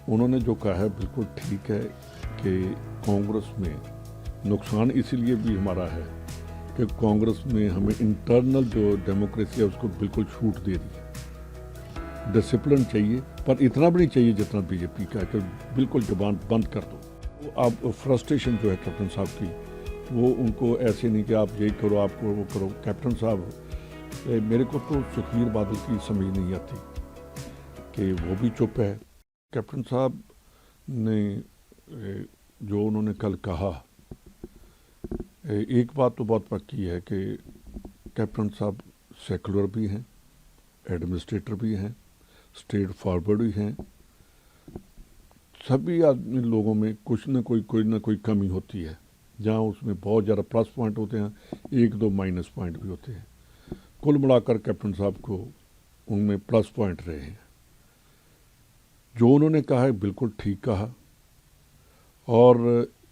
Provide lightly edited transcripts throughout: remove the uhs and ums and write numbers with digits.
उन्होंने जो कहा है बिल्कुल ठीक है कि कांग्रेस में नुकसान इसीलिए भी हमारा है कि कांग्रेस में हमें इंटरनल जो डेमोक्रेसी है उसको बिल्कुल छूट दे दी है। डिसिप्लिन चाहिए, पर इतना भी नहीं चाहिए जितना बीजेपी का है कि बिल्कुल जुबान बंद कर दो। अब फ्रस्ट्रेशन जो है कैप्टन साहब की, वो उनको ऐसे नहीं कि आप यही करो, आपको वो करो। कैप्टन साहब, मेरे को तो सुखबीर बादल की समझ नहीं आती कि वो भी चुप है। कैप्टन साहब ने जो उन्होंने कल कहा, एक बात तो बहुत पक्की है कि कैप्टन साहब सेकुलर भी हैं, एडमिनिस्ट्रेटर भी हैं, स्ट्रेट फॉरवर्ड भी हैं। सभी आदमी लोगों में कुछ न कोई कमी होती है। जहाँ उसमें बहुत ज़्यादा प्लस पॉइंट होते हैं, एक दो माइनस पॉइंट भी होते हैं। कुल मिलाकर कैप्टन साहब को उनमें प्लस पॉइंट रहे हैं। जो उन्होंने कहा है बिल्कुल ठीक कहा। और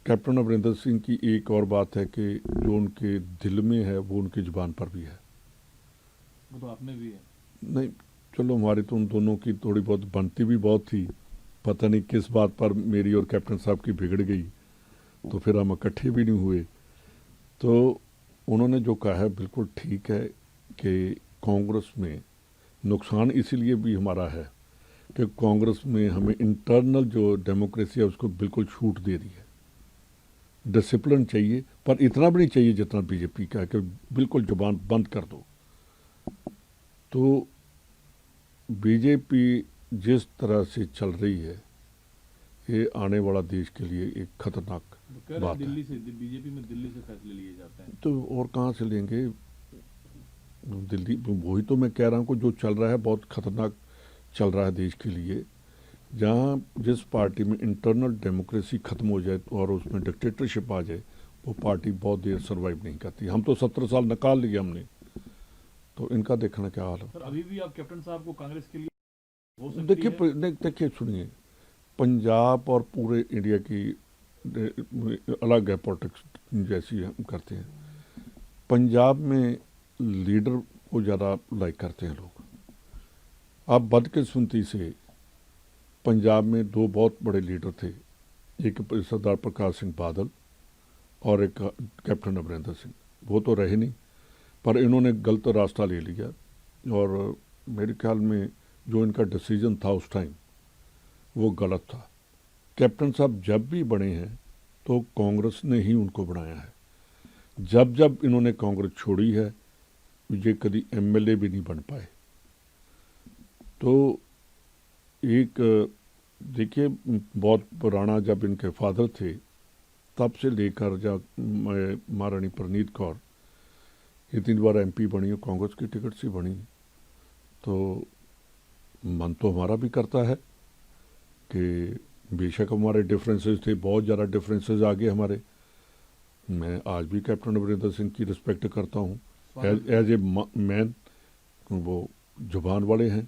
कैप्टन अमरिंदर सिंह की एक और बात है कि जो उनके दिल में है वो उनकी जुबान पर भी है। वो तो आप में भी है। नहीं, चलो हमारी तो उन दोनों की थोड़ी बहुत बनती भी बहुत थी। पता नहीं किस बात पर मेरी और कैप्टन साहब की बिगड़ गई, तो फिर हम इकट्ठे भी नहीं हुए। तो उन्होंने जो कहा है बिल्कुल ठीक है कि कांग्रेस में नुकसान इसीलिए भी हमारा है कि कांग्रेस में हमें इंटरनल जो डेमोक्रेसी है उसको बिल्कुल छूट दे दी है। डिसिप्लिन चाहिए, पर इतना भी नहीं चाहिए जितना बीजेपी का है कि बिल्कुल जुबान बंद कर दो। तो बीजेपी जिस तरह से चल रही है, ये आने वाला देश के लिए एक खतरनाक बात है। दिल्ली से बीजेपी में दिल्ली से फैसले लिए जाते हैं, तो और कहाँ से लेंगे? दिल्ली, वही तो मैं कह रहा हूँ कि जो चल रहा है बहुत खतरनाक चल रहा है देश के लिए। जहाँ जिस पार्टी में इंटरनल डेमोक्रेसी खत्म हो जाए और उसमें डिक्टेटरशिप आ जाए, वो पार्टी बहुत देर सर्वाइव नहीं करती। हम तो 17 साल निकाल लिए हमने, तो इनका देखना क्या हाल है। सर अभी भी आप कैप्टन साहब को कांग्रेस के लिए हो सकती देखिए है? देखिए सुनिए, पंजाब और पूरे इंडिया की अलग है पॉलिटिक्स जैसी हम करते हैं। पंजाब में लीडर को ज़्यादा लाइक करते हैं लोग। अब बदकिस्मती से पंजाब में दो बहुत बड़े लीडर थे, एक सरदार प्रकाश सिंह बादल और एक कैप्टन अमरिंदर सिंह। वो तो रहे नहीं, पर इन्होंने गलत रास्ता ले लिया। और मेरे ख्याल में जो इनका डिसीजन था उस टाइम वो गलत था। कैप्टन साहब जब भी बने हैं तो कांग्रेस ने ही उनको बनाया है। जब जब इन्होंने कांग्रेस छोड़ी है, ये कभी एमएलए भी नहीं बन पाए। तो एक देखिए, बहुत पुराना, जब इनके फादर थे तब से लेकर जब महारानी परनीत कौर ये 3 बार एमपी बनी और कांग्रेस की टिकट से बनी, तो मन तो हमारा भी करता है कि बेशक हमारे डिफरेंसेस थे, बहुत ज़्यादा डिफरेंसेस आगे हमारे। मैं आज भी कैप्टन अमरिंदर सिंह की रिस्पेक्ट करता हूँ एज ए मैन। वो जुबान वाले हैं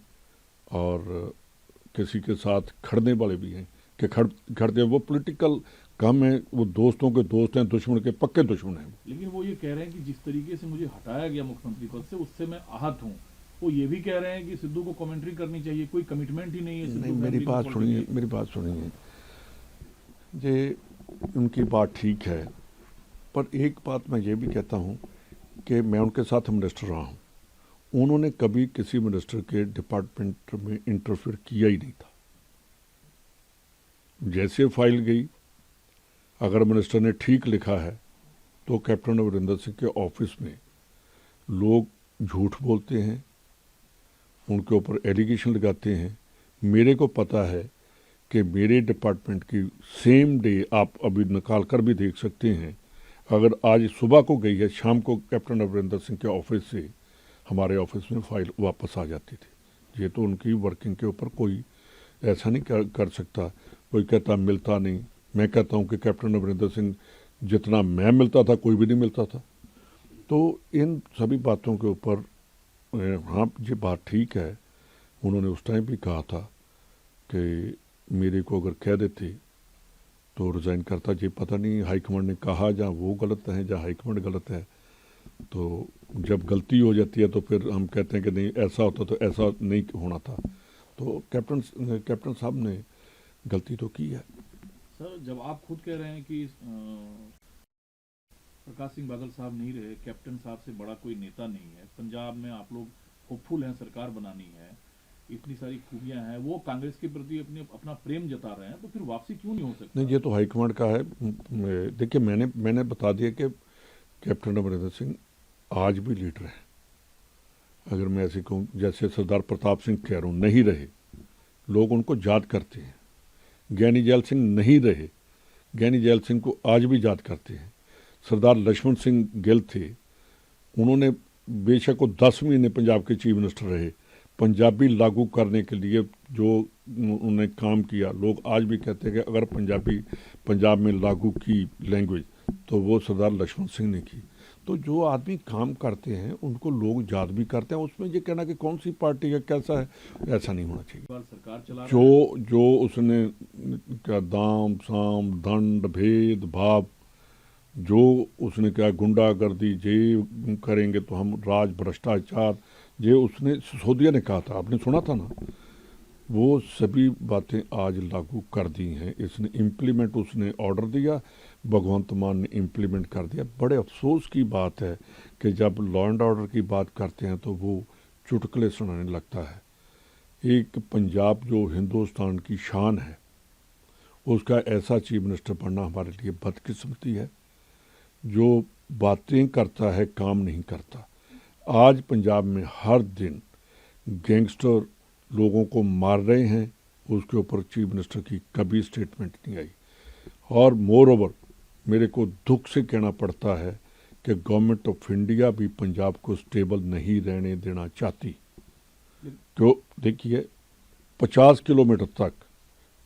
और किसी के साथ खड़ने वाले भी हैं कि खड़ते। वो पॉलिटिकल कम है, वो दोस्तों के दोस्त हैं, दुश्मन के पक्के दुश्मन हैं। लेकिन वो ये कह रहे हैं कि जिस तरीके से मुझे हटाया गया मुख्यमंत्री पद से, उससे मैं आहत हूँ। वो ये भी कह रहे हैं कि सिद्धू को कमेंट्री करनी चाहिए, कोई कमिटमेंट ही नहीं है सिद्धू नहीं, फैमिली मेरी को बात politics सुनिए, की। मेरी बात सुनिए। ये उनकी बात ठीक है, पर एक बात मैं ये भी कहता हूँ कि मैं उनके साथ मिनिस्टर रहा हूँ। उन्होंने कभी किसी मिनिस्टर के डिपार्टमेंट में इंटरफेयर किया ही नहीं था। जैसे फाइल गई, अगर मिनिस्टर ने ठीक लिखा है तो कैप्टन अमरिंदर सिंह के ऑफिस में लोग झूठ बोलते हैं, उनके ऊपर एलिगेशन लगाते हैं। मेरे को पता है कि मेरे डिपार्टमेंट की सेम डे, आप अभी निकाल कर भी देख सकते हैं, अगर आज सुबह को गई है, शाम को कैप्टन अमरिंदर सिंह के ऑफिस से हमारे ऑफिस में फाइल वापस आ जाती थी। ये तो उनकी वर्किंग के ऊपर कोई ऐसा नहीं कर सकता। कोई कहता मिलता नहीं, मैं कहता हूँ कि कैप्टन अमरिंदर सिंह जितना मैं मिलता था कोई भी नहीं मिलता था। तो इन सभी बातों के ऊपर हाँ, ये बात ठीक है। उन्होंने उस टाइम भी कहा था कि मेरे को अगर कह देते तो रिज़ाइन करता। ये पता नहीं हाईकमांड ने कहा, जहाँ वो गलत है जहाँ हाईकमांड गलत है। तो जब गलती हो जाती है तो फिर हम कहते हैं कि नहीं ऐसा होता तो ऐसा नहीं होना था। तो कैप्टन साहब ने गलती तो की है। सर जब आप खुद कह रहे हैं कि प्रकाश सिंह बादल साहब नहीं रहे, कैप्टन साहब से बड़ा कोई नेता नहीं है, पंजाब में आप लोग होपफुल हैं, सरकार बनानी है, इतनी सारी खूबियां हैं, वो कांग्रेस के प्रति अपना प्रेम जता रहे हैं, तो फिर वापसी क्यों नहीं हो सकती? नहीं, ये तो हाईकमांड का है। देखिए, मैंने बता दिया कि कैप्टन अमरिंदर सिंह आज भी लीडर हैं। अगर मैं ऐसे कहूँ, जैसे सरदार प्रताप सिंह कह रहा हूँ, नहीं रहे, लोग उनको याद करते हैं। ज्ञानी जैल सिंह नहीं रहे, ज्ञानी जैल सिंह को आज भी याद करते हैं। सरदार लक्ष्मण सिंह गिल थे, उन्होंने बेशक वो 10 महीने पंजाब के चीफ मिनिस्टर रहे, पंजाबी लागू करने के लिए जो उन्होंने काम किया, लोग आज भी कहते हैं कि अगर पंजाब में लागू की लैंग्वेज तो वो सरदार लक्ष्मण सिंह ने की। तो जो आदमी काम करते हैं उनको लोग याद भी करते हैं। उसमें ये कहना कि कौन सी पार्टी का कैसा है, ऐसा नहीं होना चाहिए। सरकार चला जो उसने क्या दाम साम दंड भेद भाव, जो उसने क्या गुंडागर्दी, ये करेंगे तो हम राज भ्रष्टाचार, ये उसने सिसोदिया ने कहा था, आपने सुना था ना, वो सभी बातें आज लागू कर दी हैं। इसने इम्प्लीमेंट, उसने ऑर्डर दिया, भगवंत मान ने इम्प्लीमेंट कर दिया। बड़े अफसोस की बात है कि जब लॉ एंड ऑर्डर की बात करते हैं तो वो चुटकुले सुनाने लगता है। एक पंजाब जो हिंदुस्तान की शान है, उसका ऐसा चीफ मिनिस्टर बनना हमारे लिए बदकिस्मती है। जो बातें करता है, काम नहीं करता। आज पंजाब में हर दिन गैंगस्टर लोगों को मार रहे हैं, उसके ऊपर चीफ मिनिस्टर की कभी स्टेटमेंट नहीं आई। और मोर ओवर मेरे को दुख से कहना पड़ता है कि गवर्नमेंट ऑफ इंडिया भी पंजाब को स्टेबल नहीं रहने देना चाहती। क्यों? देखिए, 50 किलोमीटर तक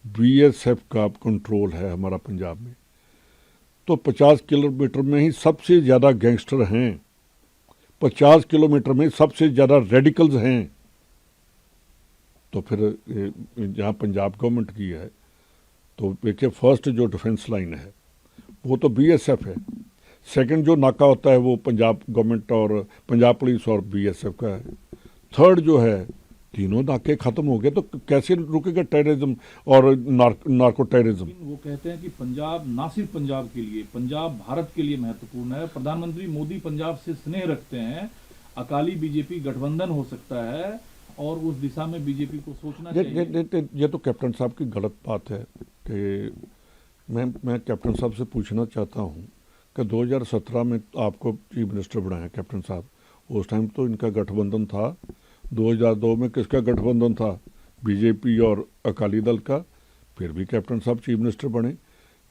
बीएसएफ का कंट्रोल है हमारा पंजाब में, तो 50 किलोमीटर में ही सबसे ज़्यादा गैंगस्टर हैं, 50 किलोमीटर में सबसे ज़्यादा रेडिकल्स हैं। तो फिर जहाँ पंजाब गवर्नमेंट की है, तो देखिए, फर्स्ट जो डिफेंस लाइन है वो तो बीएसएफ है, सेकंड जो नाका होता है वो पंजाब गवर्नमेंट और पंजाब पुलिस और बीएसएफ का है, थर्ड जो है, तीनों नाके खत्म हो गए तो कैसे रुकेगा टेररिज्म और नार्को टेररिज्म? वो कहते हैं कि पंजाब ना सिर्फ पंजाब के लिए, पंजाब भारत के लिए महत्वपूर्ण है। प्रधानमंत्री मोदी पंजाब से स्नेह रखते हैं, अकाली बीजेपी गठबंधन हो सकता है और उस दिशा में बीजेपी को सोचना चाहिए। ये तो कैप्टन साहब की गलत बात है कि मैं कैप्टन साहब से पूछना चाहता हूँ कि 2017 में आपको चीफ मिनिस्टर बनाया कैप्टन साहब, उस टाइम तो इनका गठबंधन था। 2002 में किसका गठबंधन था? बीजेपी और अकाली दल का। फिर भी कैप्टन साहब चीफ मिनिस्टर बने।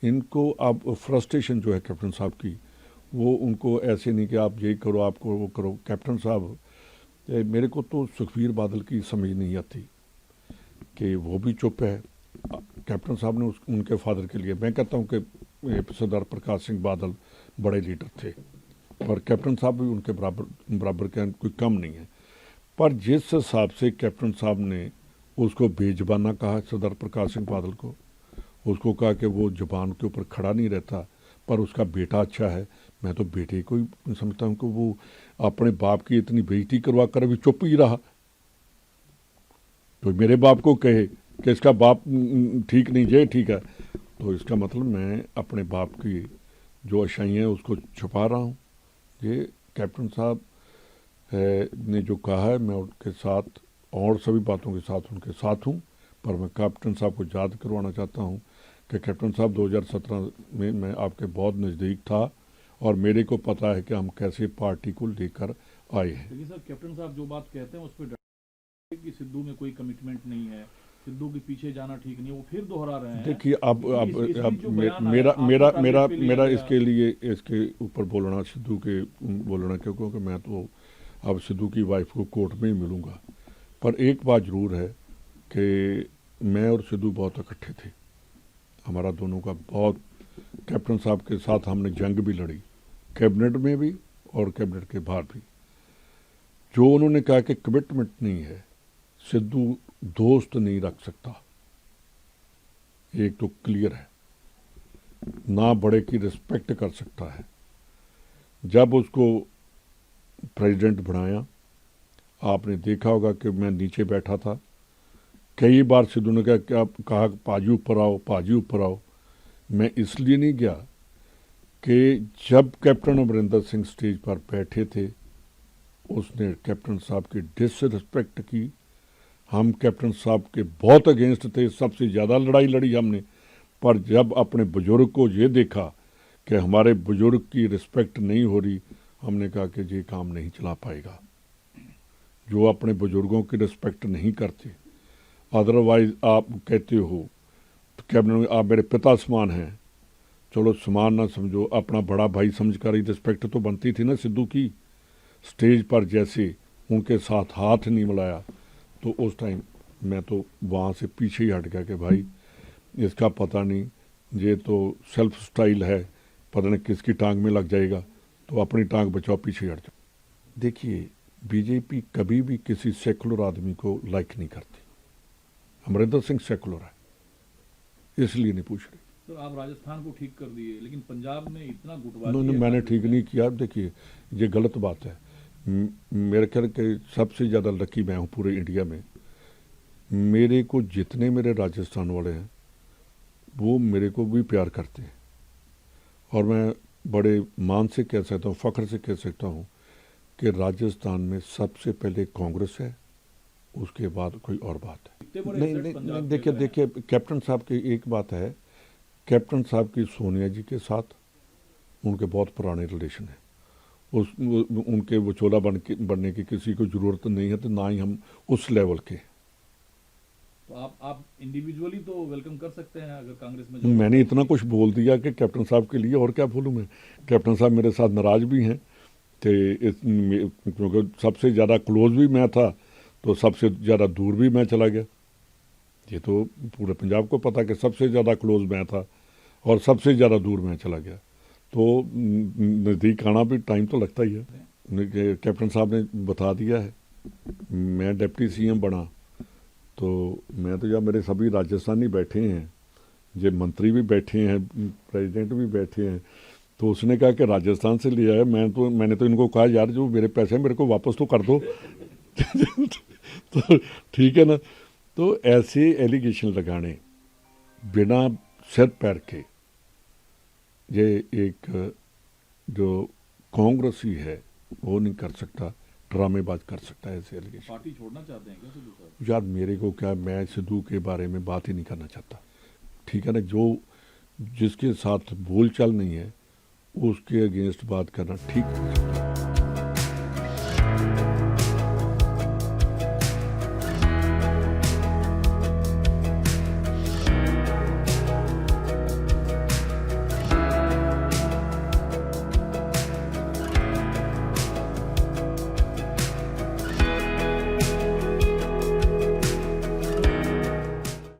इनको अब फ्रस्ट्रेशन जो है कैप्टन साहब की, वो उनको ऐसे नहीं कि आप यही करो, आपको वो करो। कैप्टन साहब, मेरे को तो सुखबीर बादल की समझ नहीं आती कि वो भी चुप है। कैप्टन साहब ने उनके फादर के लिए, मैं कहता हूँ कि सरदार प्रकाश सिंह बादल बड़े लीडर थे, पर कैप्टन साहब भी उनके बराबर के कोई कम नहीं है। पर जिस हिसाब से कैप्टन साहब ने उसको बेजुबाना कहा, सरदार प्रकाश सिंह बादल को, उसको कहा कि वो जुबान के ऊपर खड़ा नहीं रहता, पर उसका बेटा अच्छा है। मैं तो बेटे को ही समझता हूँ कि वो अपने बाप की इतनी बेइज्जती करवा कर अभी चुप ही रहा। तो मेरे बाप को कहे कि इसका बाप ठीक नहीं, ये ठीक है, तो इसका मतलब मैं अपने बाप की जो अच्छाइयाँ हैं उसको छुपा रहा हूँ। ये कैप्टन साहब ने जो कहा है, मैं उनके साथ और सभी बातों के साथ उनके साथ हूँ, पर मैं कैप्टन साहब को याद करवाना चाहता हूँ कि कैप्टन साहब 2017 में मैं आपके बहुत नज़दीक था और मेरे को पता है कि हम कैसे पार्टी को लेकर आए हैं। लेकिन सर, कैप्टन साहब जो बात कहते हैं उस पर कि सिद्धू में कोई कमिटमेंट नहीं है, सिद्धू के पीछे जाना ठीक नहीं, वो फिर दोहरा रहे हैं। देखिए, अब मेरा इसके ऊपर बोलना, सिद्धू के बोलना, क्योंकि मैं तो अब सिद्धू की वाइफ को कोर्ट में ही मिलूँगा। पर एक बात ज़रूर है कि मैं और सिद्धू बहुत इकट्ठे थे, हमारा दोनों का बहुत, कैप्टन साहब के साथ हमने जंग भी लड़ी, कैबिनेट में भी और कैबिनेट के बाहर भी। जो उन्होंने कहा कि कमिटमेंट नहीं है, सिद्धू दोस्त नहीं रख सकता, एक तो क्लियर है, ना बड़े की रिस्पेक्ट कर सकता है। जब उसको प्रेसिडेंट बनाया, आपने देखा होगा कि मैं नीचे बैठा था, कई बार सिद्धू ने कहा पाजी ऊपर आओ। मैं इसलिए नहीं गया कि जब कैप्टन अमरिंदर सिंह स्टेज पर बैठे थे उसने कैप्टन साहब की डिसरिस्पेक्ट की। हम कैप्टन साहब के बहुत अगेंस्ट थे, सबसे ज़्यादा लड़ाई लड़ी हमने, पर जब अपने बुजुर्ग को ये देखा कि हमारे बुजुर्ग की रिस्पेक्ट नहीं हो रही, हमने कहा कि ये काम नहीं चला पाएगा। जो अपने बुजुर्गों की रिस्पेक्ट नहीं करते, अदरवाइज आप कहते हो कैप्टन आप मेरे पिता समान हैं, चलो समान ना समझो, अपना बड़ा भाई समझकर ही रिस्पेक्ट तो बनती थी ना सिद्धू की। स्टेज पर जैसे उनके साथ हाथ नहीं मिलाया तो उस टाइम मैं तो वहाँ से पीछे ही हट गया कि भाई इसका पता नहीं, ये तो सेल्फ स्टाइल है, पता नहीं किसकी टांग में लग जाएगा, तो अपनी टांग बचाओ, पीछे हट जाओ। देखिए बीजेपी कभी भी किसी सेकुलर आदमी को लाइक नहीं करती। अमरिंदर सिंह सेकुलर है, इसलिए नहीं पूछ रही। तो आप राजस्थान को ठीक कर दिए, लेकिन पंजाब में इतना गुटबाजी नहीं, मैंने ठीक नहीं किया। देखिए ये गलत बात है। मेरे ख्याल के सबसे ज़्यादा लकी मैं हूँ पूरे इंडिया में। मेरे को जितने मेरे राजस्थान वाले हैं वो मेरे को भी प्यार करते हैं, और मैं बड़े मान से कह सकता हूँ, फ़ख्र से कह सकता हूँ कि राजस्थान में सबसे पहले कांग्रेस है, उसके बाद कोई और बात है। नहीं, देखिए कैप्टन साहब की एक बात है, कैप्टन साहब की सोनिया जी के साथ उनके बहुत पुराने रिलेशन है। उनके विचोला बनने की किसी को ज़रूरत नहीं है, तो ना ही हम उस लेवल के। तो आप इंडिविजुअली तो वेलकम कर सकते हैं अगर कांग्रेस में। मैंने इतना कुछ बोल दिया कि कैप्टन साहब के लिए, और क्या बोलूँ मैं। कैप्टन साहब मेरे साथ नाराज़ भी हैं क्योंकि सबसे ज़्यादा क्लोज भी मैं था, तो सबसे ज़्यादा दूर भी मैं चला गया। ये तो पूरे पंजाब को पता कि सबसे ज़्यादा क्लोज मैं था और सबसे ज़्यादा दूर मैं चला गया, तो नज़दीक आना भी टाइम तो लगता ही है। कैप्टन साहब ने बता दिया है, मैं डिप्टी सीएम बना तो मैं तो, जब मेरे सभी राजस्थानी बैठे हैं, ये मंत्री भी बैठे हैं, प्रेसिडेंट भी बैठे हैं, तो उसने कहा कि राजस्थान से ले आया। मैंने तो इनको कहा यार जो मेरे पैसे हैं मेरे को वापस तो कर दो। तो ठीक है ना। तो ऐसे एलिगेशन लगाने बिना सिर पैर के, ये एक जो कांग्रेसी है वो नहीं कर सकता, ड्रामेबाज कर सकता है ऐसे एलिगेशन। पार्टी छोड़ना चाहते हैं क्या सिद्धू साहब? यार मेरे को क्या, मैं सिद्धू के बारे में बात ही नहीं करना चाहता, ठीक है ना। जो जिसके साथ बोलचाल नहीं है उसके अगेंस्ट बात करना ठीक नहीं।